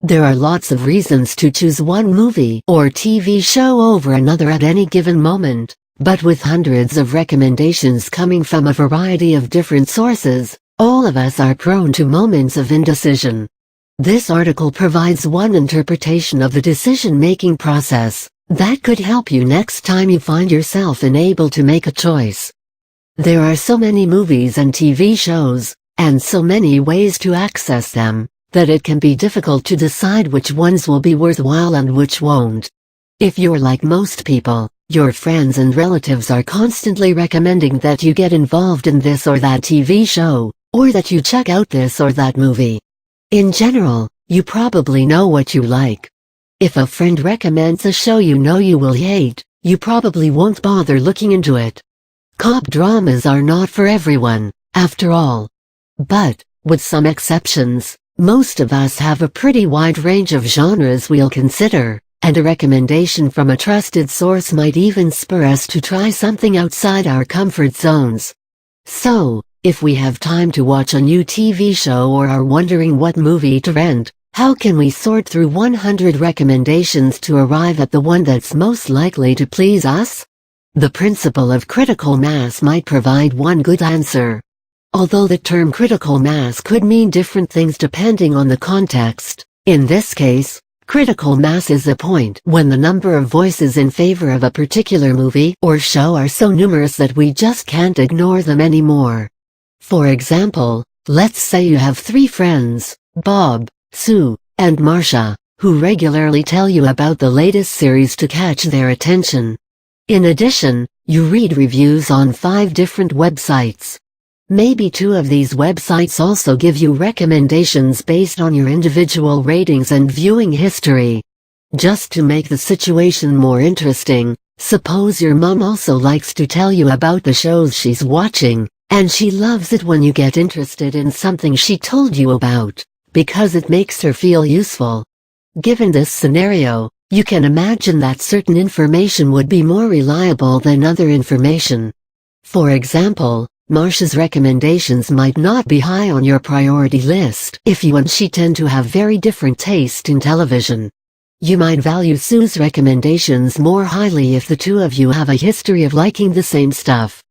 There are lots of reasons to choose one movie or TV show over another at any given moment, but with hundreds of recommendations coming from a variety of different sources, all of us are prone to moments of indecision. This article provides one interpretation of the decision-making process that could help you next time you find yourself unable to make a choice. There are so many movies and TV shows, and so many ways to access them, that it can be difficult to decide which ones will be worthwhile and which won't. If you're like most people, your friends and relatives are constantly recommending that you get involved in this or that TV show, or that you check out this or that movie. In general, you probably know what you like. If a friend recommends a show you know you will hate, you probably won't bother looking into it. Cop dramas are not for everyone, after all. But, with some exceptions, most of us have a pretty wide range of genres we'll consider, and a recommendation from a trusted source might even spur us to try something outside our comfort zones. So, if we have time to watch a new TV show or are wondering what movie to rent, how can we sort through 100 recommendations to arrive at the one that's most likely to please us? The principle of critical mass might provide one good answer. Although the term critical mass could mean different things depending on the context, in this case, critical mass is a point when the number of voices in favor of a particular movie or show are so numerous that we just can't ignore them anymore. For example, let's say you have 3 friends, Bob, Sue, and Marcia, who regularly tell you about the latest series to catch their attention. In addition, you read reviews on 5 different websites. Maybe 2 of these websites also give you recommendations based on your individual ratings and viewing history. Just to make the situation more interesting, suppose your mom also likes to tell you about the shows she's watching, and she loves it when you get interested in something she told you about, because it makes her feel useful. Given this scenario, you can imagine that certain information would be more reliable than other information. For example, Marcia's recommendations might not be high on your priority list if you and she tend to have very different taste in television. You might value Sue's recommendations more highly if the 2 of you have a history of liking the same stuff.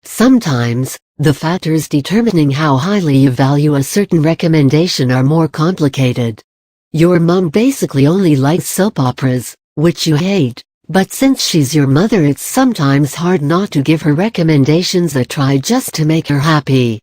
Sometimes, the factors determining how highly you value a certain recommendation are more complicated. Your mom basically only likes soap operas, which you hate. But since she's your mother, it's sometimes hard not to give her recommendations a try just to make her happy.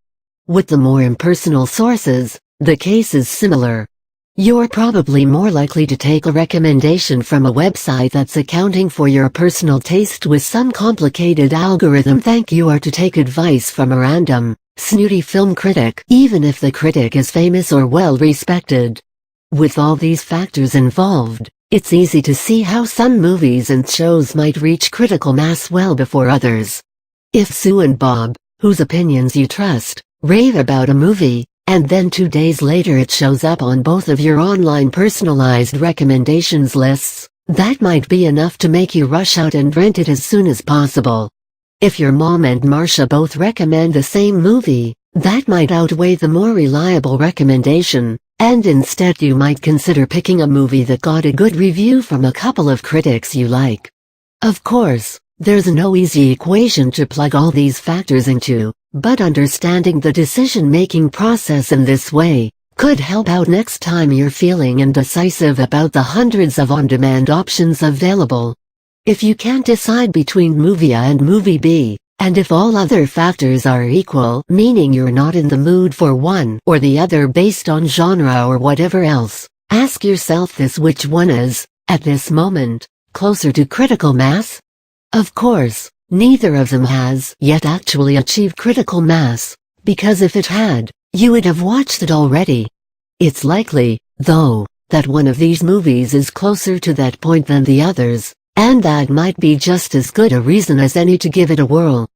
With the more impersonal sources, the case is similar. You're probably more likely to take a recommendation from a website that's accounting for your personal taste with some complicated algorithm than you are to take advice from a random, snooty film critic, even if the critic is famous or well respected. With all these factors involved, it's easy to see how some movies and shows might reach critical mass well before others. If Sue and Bob, whose opinions you trust, rave about a movie, and then 2 days later it shows up on both of your online personalized recommendations lists, that might be enough to make you rush out and rent it as soon as possible. If your mom and Marcia both recommend the same movie, that might outweigh the more reliable recommendation, and instead you might consider picking a movie that got a good review from a couple of critics you like. Of course, there's no easy equation to plug all these factors into, but understanding the decision-making process in this way could help out next time you're feeling indecisive about the hundreds of on-demand options available. If you can't decide between movie A and movie B, and if all other factors are equal, meaning you're not in the mood for one or the other based on genre or whatever else, ask yourself this: which one is, at this moment, closer to critical mass? Of course, neither of them has yet actually achieved critical mass, because if it had, you would have watched it already. It's likely, though, that one of these movies is closer to that point than the others, and that might be just as good a reason as any to give it a whirl.